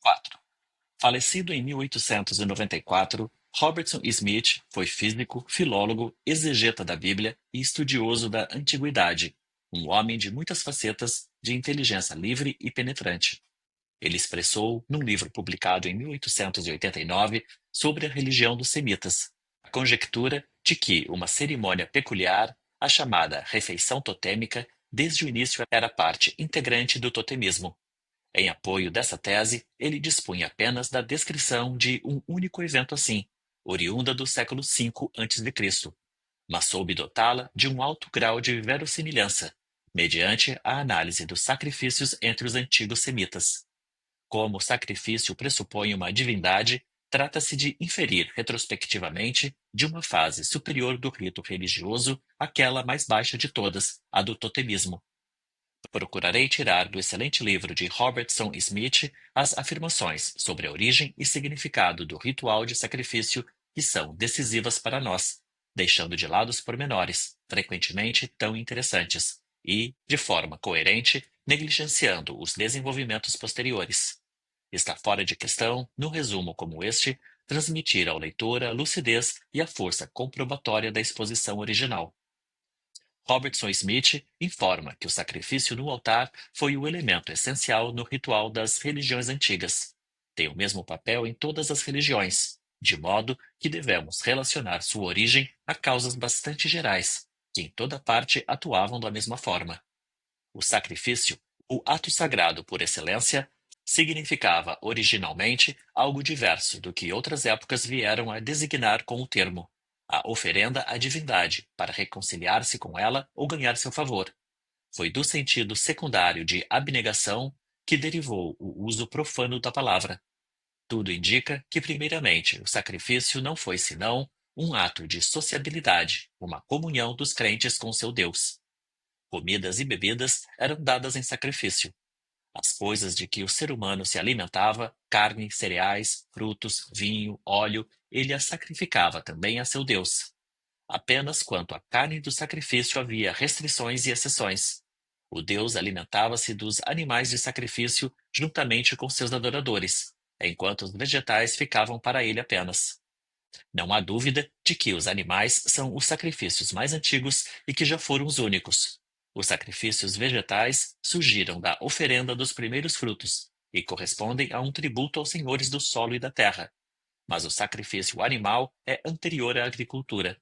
4. Falecido em 1894, Robertson Smith foi físico, filólogo, exegeta da Bíblia e estudioso da Antiguidade, um homem de muitas facetas, de inteligência livre e penetrante. Ele expressou, num livro publicado em 1889, sobre a religião dos semitas, a conjectura de que uma cerimônia peculiar, a chamada refeição totêmica, desde o início era parte integrante do totemismo. Em apoio dessa tese, ele dispunha apenas da descrição de um único evento assim, oriunda do século V a.C., mas soube dotá-la de um alto grau de verossimilhança, mediante a análise dos sacrifícios entre os antigos semitas. Como o sacrifício pressupõe uma divindade, trata-se de inferir retrospectivamente de uma fase superior do rito religioso àquela mais baixa de todas, a do totemismo. Procurarei tirar do excelente livro de Robertson Smith as afirmações sobre a origem e significado do ritual de sacrifício que são decisivas para nós, deixando de lado os pormenores, frequentemente tão interessantes, e, de forma coerente, negligenciando os desenvolvimentos posteriores. Está fora de questão, num resumo como este, transmitir ao leitor a lucidez e a força comprobatória da exposição original. Robertson Smith informa que o sacrifício no altar foi o elemento essencial no ritual das religiões antigas. Tem o mesmo papel em todas as religiões, de modo que devemos relacionar sua origem a causas bastante gerais, que em toda parte atuavam da mesma forma. O sacrifício, o ato sagrado por excelência, significava originalmente algo diverso do que outras épocas vieram a designar com o termo, a oferenda à divindade para reconciliar-se com ela ou ganhar seu favor. Foi do sentido secundário de abnegação que derivou o uso profano da palavra. Tudo indica que, primeiramente, o sacrifício não foi senão um ato de sociabilidade, uma comunhão dos crentes com seu Deus. Comidas e bebidas eram dadas em sacrifício. As coisas de que o ser humano se alimentava, carne, cereais, frutos, vinho, óleo, ele as sacrificava também a seu Deus. Apenas quanto à carne do sacrifício havia restrições e exceções. O Deus alimentava-se dos animais de sacrifício juntamente com seus adoradores, enquanto os vegetais ficavam para ele apenas. Não há dúvida de que os animais são os sacrifícios mais antigos e que já foram os únicos. Os sacrifícios vegetais surgiram da oferenda dos primeiros frutos e correspondem a um tributo aos senhores do solo e da terra. Mas o sacrifício animal é anterior à agricultura.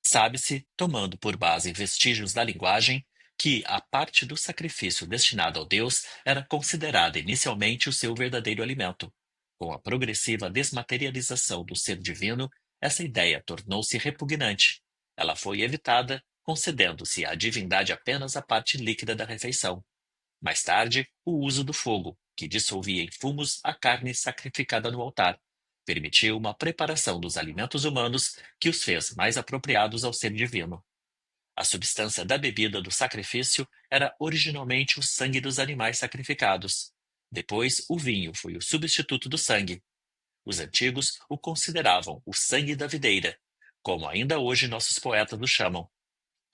Sabe-se, tomando por base vestígios da linguagem, que a parte do sacrifício destinado ao Deus era considerada inicialmente o seu verdadeiro alimento. Com a progressiva desmaterialização do ser divino, essa ideia tornou-se repugnante. Ela foi evitada, concedendo-se à divindade apenas a parte líquida da refeição. Mais tarde, o uso do fogo, que dissolvia em fumos a carne sacrificada no altar, permitiu uma preparação dos alimentos humanos que os fez mais apropriados ao ser divino. A substância da bebida do sacrifício era originalmente o sangue dos animais sacrificados. Depois, o vinho foi o substituto do sangue. Os antigos o consideravam o sangue da videira, como ainda hoje nossos poetas o chamam.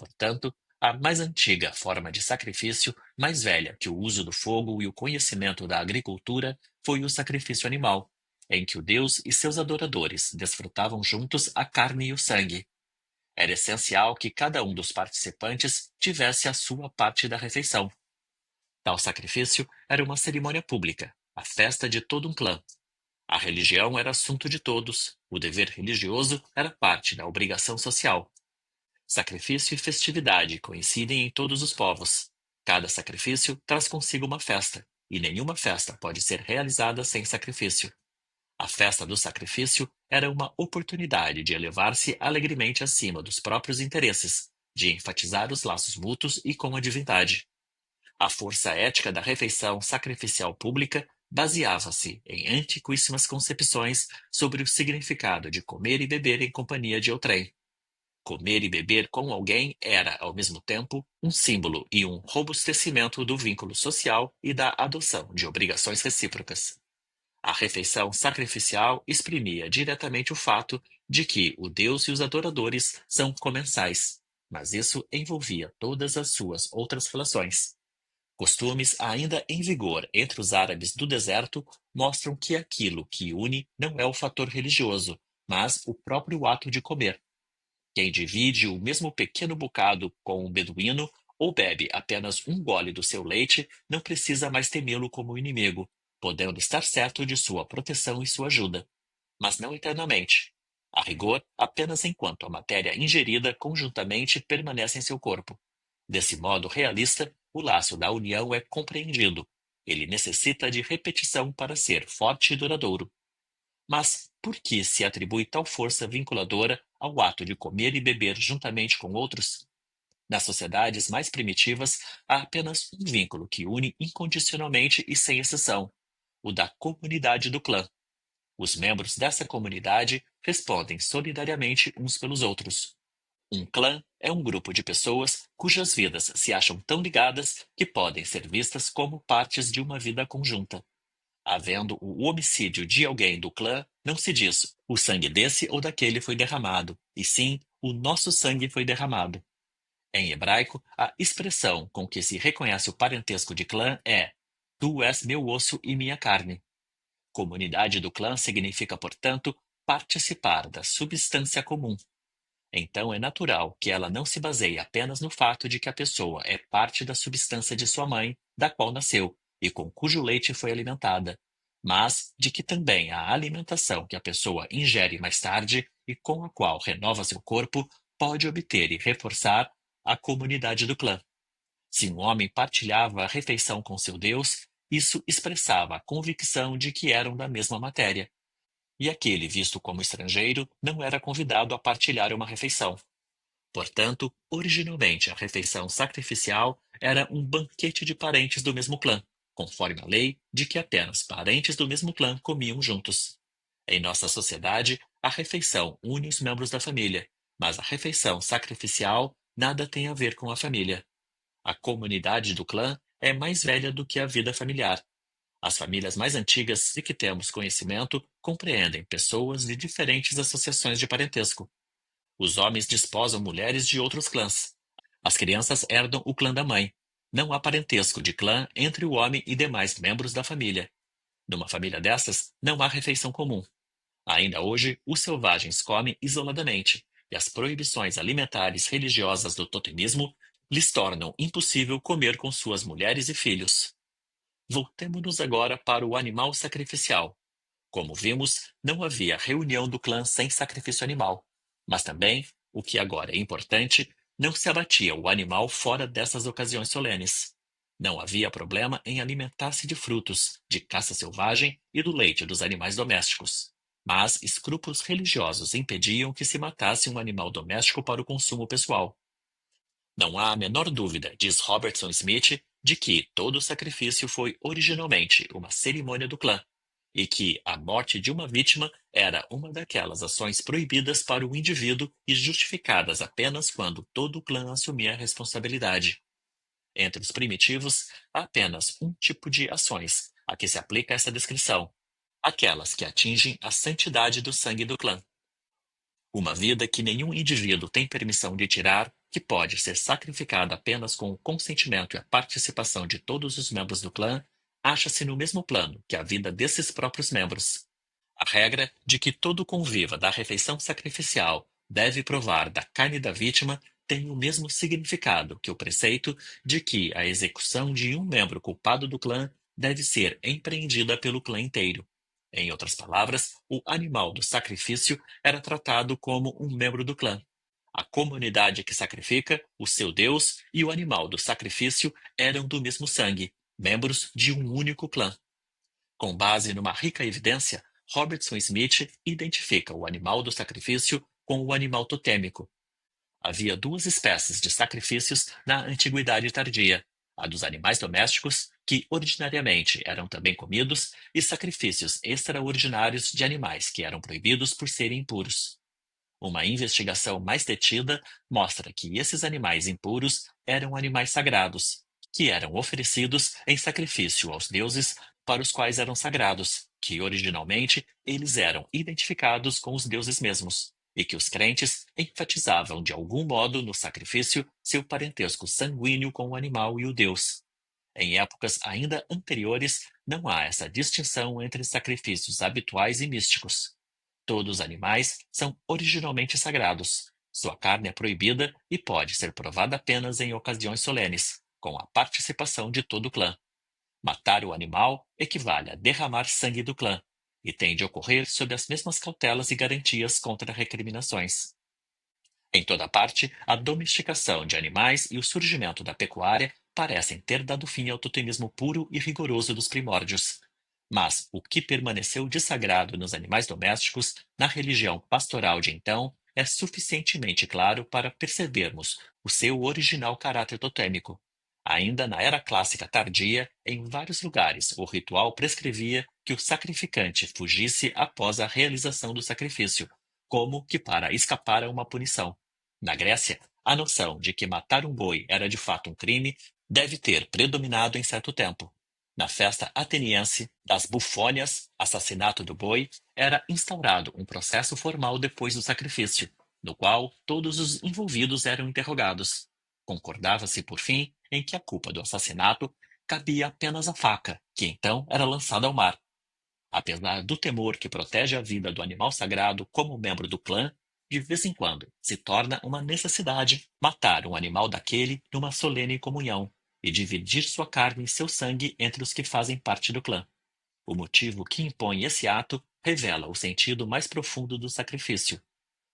Portanto, a mais antiga forma de sacrifício, mais velha que o uso do fogo e o conhecimento da agricultura, foi o sacrifício animal, em que o Deus e seus adoradores desfrutavam juntos a carne e o sangue. Era essencial que cada um dos participantes tivesse a sua parte da refeição. Tal sacrifício era uma cerimônia pública, a festa de todo um clã. A religião era assunto de todos, o dever religioso era parte da obrigação social. Sacrifício e festividade coincidem em todos os povos. Cada sacrifício traz consigo uma festa, e nenhuma festa pode ser realizada sem sacrifício. A festa do sacrifício era uma oportunidade de elevar-se alegremente acima dos próprios interesses, de enfatizar os laços mútuos e com a divindade. A força ética da refeição sacrificial pública baseava-se em antiquíssimas concepções sobre o significado de comer e beber em companhia de outrem. Comer e beber com alguém era, ao mesmo tempo, um símbolo e um robustecimento do vínculo social e da adoção de obrigações recíprocas. A refeição sacrificial exprimia diretamente o fato de que o Deus e os adoradores são comensais, mas isso envolvia todas as suas outras relações. Costumes ainda em vigor entre os árabes do deserto mostram que aquilo que une não é o fator religioso, mas o próprio ato de comer. Quem divide o mesmo pequeno bocado com um beduíno ou bebe apenas um gole do seu leite não precisa mais temê-lo como inimigo, podendo estar certo de sua proteção e sua ajuda, mas não eternamente. A rigor, apenas enquanto a matéria ingerida conjuntamente permanece em seu corpo. Desse modo realista, o laço da união é compreendido. Ele necessita de repetição para ser forte e duradouro. Mas por que se atribui tal força vinculadora ao ato de comer e beber juntamente com outros? Nas sociedades mais primitivas, há apenas um vínculo que une incondicionalmente e sem exceção: o da comunidade do clã. Os membros dessa comunidade respondem solidariamente uns pelos outros. Um clã é um grupo de pessoas cujas vidas se acham tão ligadas que podem ser vistas como partes de uma vida conjunta. Havendo o homicídio de alguém do clã, não se diz o sangue desse ou daquele foi derramado, e sim o nosso sangue foi derramado. Em hebraico, a expressão com que se reconhece o parentesco de clã é: Tu és meu osso e minha carne. Comunidade do clã significa, portanto, participar da substância comum. Então é natural que ela não se baseie apenas no fato de que a pessoa é parte da substância de sua mãe, da qual nasceu, e com cujo leite foi alimentada, mas de que também a alimentação que a pessoa ingere mais tarde e com a qual renova seu corpo pode obter e reforçar a comunidade do clã. Se um homem partilhava a refeição com seu Deus, isso expressava a convicção de que eram da mesma matéria, e aquele visto como estrangeiro não era convidado a partilhar uma refeição. Portanto, originalmente a refeição sacrificial era um banquete de parentes do mesmo clã, conforme a lei de que apenas parentes do mesmo clã comiam juntos. Em nossa sociedade, a refeição une os membros da família, mas a refeição sacrificial nada tem a ver com a família. A comunidade do clã é mais velha do que a vida familiar. As famílias mais antigas de que temos conhecimento compreendem pessoas de diferentes associações de parentesco. Os homens desposam mulheres de outros clãs. As crianças herdam o clã da mãe. Não há parentesco de clã entre o homem e demais membros da família. Numa família dessas, não há refeição comum. Ainda hoje, os selvagens comem isoladamente, e as proibições alimentares religiosas do totemismo lhes tornam impossível comer com suas mulheres e filhos. Voltemo-nos agora para o animal sacrificial. Como vimos, não havia reunião do clã sem sacrifício animal. Mas também, o que agora é importante, não se abatia o animal fora dessas ocasiões solenes. Não havia problema em alimentar-se de frutos, de caça selvagem e do leite dos animais domésticos. Mas escrúpulos religiosos impediam que se matasse um animal doméstico para o consumo pessoal. Não há a menor dúvida, diz Robertson Smith, de que todo sacrifício foi originalmente uma cerimônia do clã, e que a morte de uma vítima era uma daquelas ações proibidas para o indivíduo e justificadas apenas quando todo o clã assumia a responsabilidade. Entre os primitivos, há apenas um tipo de ações a que se aplica essa descrição: aquelas que atingem a santidade do sangue do clã. Uma vida que nenhum indivíduo tem permissão de tirar, que pode ser sacrificada apenas com o consentimento e a participação de todos os membros do clã, acha-se no mesmo plano que a vida desses próprios membros. A regra de que todo conviva da refeição sacrificial deve provar da carne da vítima tem o mesmo significado que o preceito de que a execução de um membro culpado do clã deve ser empreendida pelo clã inteiro. Em outras palavras, o animal do sacrifício era tratado como um membro do clã. A comunidade que sacrifica, o seu Deus e o animal do sacrifício eram do mesmo sangue, membros de um único clã. Com base numa rica evidência, Robertson Smith identifica o animal do sacrifício com o animal totêmico. Havia duas espécies de sacrifícios na Antiguidade Tardia: a dos animais domésticos, que ordinariamente eram também comidos, e sacrifícios extraordinários de animais que eram proibidos por serem impuros. Uma investigação mais detida mostra que esses animais impuros eram animais sagrados, que eram oferecidos em sacrifício aos deuses para os quais eram sagrados, que originalmente eles eram identificados com os deuses mesmos, e que os crentes enfatizavam de algum modo no sacrifício seu parentesco sanguíneo com o animal e o deus. Em épocas ainda anteriores, não há essa distinção entre sacrifícios habituais e místicos. Todos os animais são originalmente sagrados. Sua carne é proibida e pode ser provada apenas em ocasiões solenes, com a participação de todo o clã. Matar o animal equivale a derramar sangue do clã, e tem de ocorrer sob as mesmas cautelas e garantias contra recriminações. Em toda parte, a domesticação de animais e o surgimento da pecuária parecem ter dado fim ao totemismo puro e rigoroso dos primórdios. Mas o que permaneceu de sagrado nos animais domésticos, na religião pastoral de então, é suficientemente claro para percebermos o seu original caráter totêmico. Ainda na era clássica tardia, em vários lugares, o ritual prescrevia que o sacrificante fugisse após a realização do sacrifício, como que para escapar a uma punição. Na Grécia, a noção de que matar um boi era de fato um crime deve ter predominado em certo tempo. Na festa ateniense das bufônias, assassinato do boi, era instaurado um processo formal depois do sacrifício, no qual todos os envolvidos eram interrogados. Concordava-se, por fim, em que a culpa do assassinato cabia apenas à faca, que então era lançada ao mar. Apesar do temor que protege a vida do animal sagrado como membro do clã, de vez em quando se torna uma necessidade matar um animal daquele numa solene comunhão e dividir sua carne e seu sangue entre os que fazem parte do clã. O motivo que impõe esse ato revela o sentido mais profundo do sacrifício.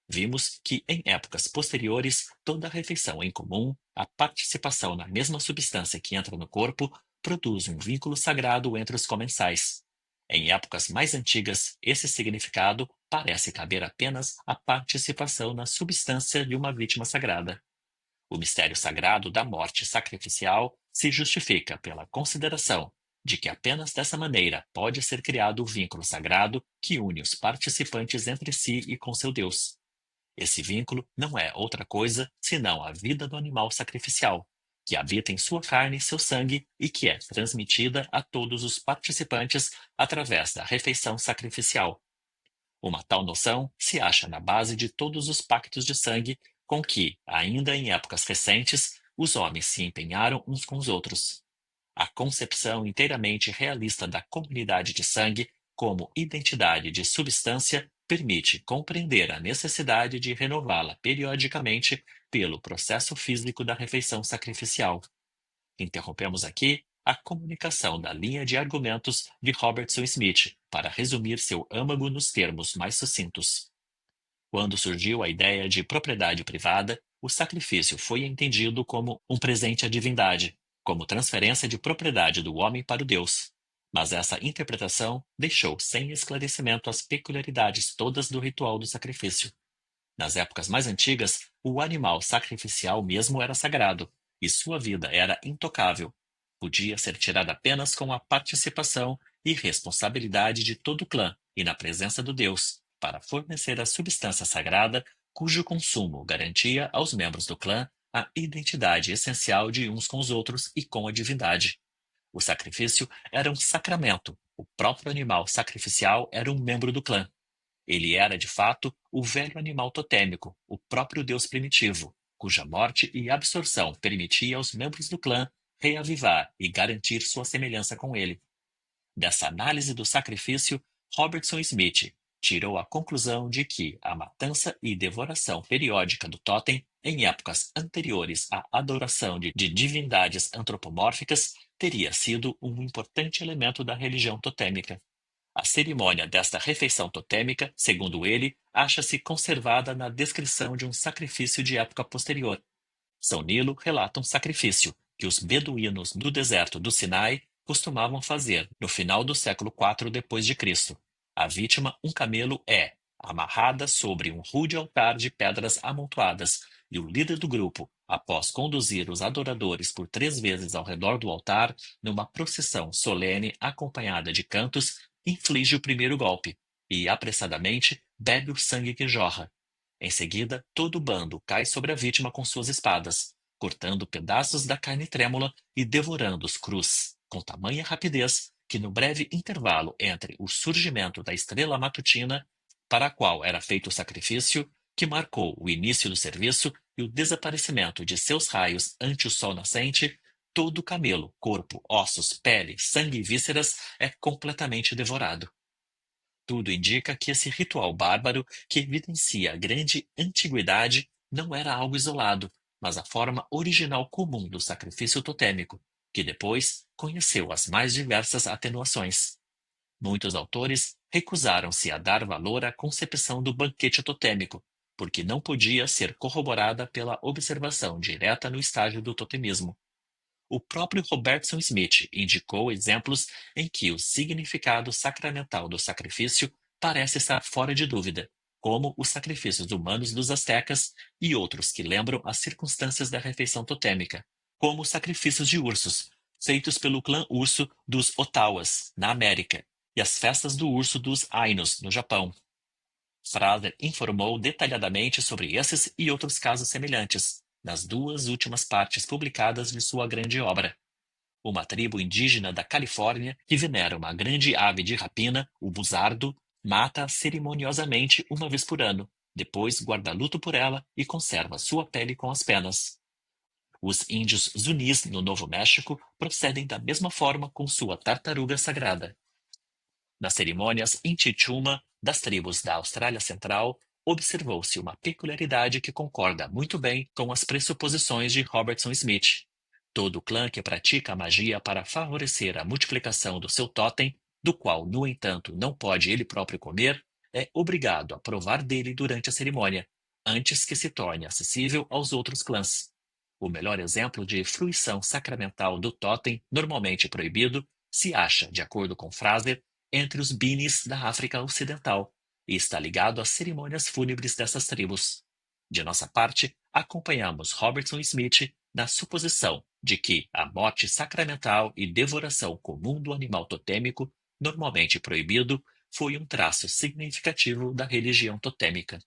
Vimos que, em épocas posteriores, toda refeição em comum, a participação na mesma substância que entra no corpo, produz um vínculo sagrado entre os comensais. Em épocas mais antigas, esse significado parece caber apenas à participação na substância de uma vítima sagrada. O mistério sagrado da morte sacrificial se justifica pela consideração de que apenas dessa maneira pode ser criado o vínculo sagrado que une os participantes entre si e com seu Deus. Esse vínculo não é outra coisa senão a vida do animal sacrificial, que habita em sua carne e seu sangue e que é transmitida a todos os participantes através da refeição sacrificial. Uma tal noção se acha na base de todos os pactos de sangue com que, ainda em épocas recentes, os homens se empenharam uns com os outros. A concepção inteiramente realista da comunidade de sangue como identidade de substância permite compreender a necessidade de renová-la periodicamente pelo processo físico da refeição sacrificial. Interrompemos aqui a comunicação da linha de argumentos de Robertson Smith para resumir seu âmago nos termos mais sucintos. Quando surgiu a ideia de propriedade privada, o sacrifício foi entendido como um presente à divindade, como transferência de propriedade do homem para o Deus. Mas essa interpretação deixou sem esclarecimento as peculiaridades todas do ritual do sacrifício. Nas épocas mais antigas, o animal sacrificial mesmo era sagrado, e sua vida era intocável. Podia ser tirada apenas com a participação e responsabilidade de todo o clã e na presença do Deus, para fornecer a substância sagrada cujo consumo garantia aos membros do clã a identidade essencial de uns com os outros e com a divindade. O sacrifício era um sacramento. O próprio animal sacrificial era um membro do clã. Ele era, de fato, o velho animal totêmico, o próprio Deus primitivo, cuja morte e absorção permitia aos membros do clã reavivar e garantir sua semelhança com ele. Dessa análise do sacrifício, Robertson Smith tirou a conclusão de que a matança e devoração periódica do totem, em épocas anteriores à adoração de divindades antropomórficas, teria sido um importante elemento da religião totêmica. A cerimônia desta refeição totêmica, segundo ele, acha-se conservada na descrição de um sacrifício de época posterior. São Nilo relata um sacrifício que os beduínos do deserto do Sinai costumavam fazer no final do século IV depois de Cristo. A vítima, um camelo, é amarrada sobre um rude altar de pedras amontoadas, e o líder do grupo, após conduzir os adoradores por 3 vezes ao redor do altar, numa procissão solene acompanhada de cantos, inflige o primeiro golpe e, apressadamente, bebe o sangue que jorra. Em seguida, todo o bando cai sobre a vítima com suas espadas, cortando pedaços da carne trêmula e devorando os crus, com tamanha rapidez que, no breve intervalo entre o surgimento da estrela matutina, para a qual era feito o sacrifício, que marcou o início do serviço, e o desaparecimento de seus raios ante o sol nascente, Todo camelo, corpo, ossos, pele, sangue e vísceras é completamente devorado. Tudo indica que esse ritual bárbaro, que evidencia a grande antiguidade, não era algo isolado, mas a forma original comum do sacrifício totêmico, que depois conheceu as mais diversas atenuações. Muitos autores recusaram-se a dar valor à concepção do banquete totêmico, porque não podia ser corroborada pela observação direta no estágio do totemismo. O próprio Robertson Smith indicou exemplos em que o significado sacramental do sacrifício parece estar fora de dúvida, como os sacrifícios humanos dos astecas e outros que lembram as circunstâncias da refeição totêmica, como os sacrifícios de ursos, feitos pelo clã urso dos Ottawas, na América, e as festas do urso dos Ainos, no Japão. Fraser informou detalhadamente sobre esses e outros casos semelhantes, nas duas últimas partes publicadas de sua grande obra. Uma tribo indígena da Califórnia que venera uma grande ave de rapina, o busardo, mata-a cerimoniosamente uma vez por ano, depois guarda luto por ela e conserva sua pele com as penas. Os índios Zunis, no Novo México, procedem da mesma forma com sua tartaruga sagrada. Nas cerimônias Inti-Chuma das tribos da Austrália Central, observou-se uma peculiaridade que concorda muito bem com as pressuposições de Robertson Smith. Todo clã que pratica a magia para favorecer a multiplicação do seu totem, do qual, no entanto, não pode ele próprio comer, é obrigado a provar dele durante a cerimônia, antes que se torne acessível aos outros clãs. O melhor exemplo de fruição sacramental do totem, normalmente proibido, se acha, de acordo com Fraser, entre os Binis da África Ocidental e está ligado às cerimônias fúnebres dessas tribos. De nossa parte, acompanhamos Robertson Smith na suposição de que a morte sacramental e devoração comum do animal totêmico, normalmente proibido, foi um traço significativo da religião totêmica.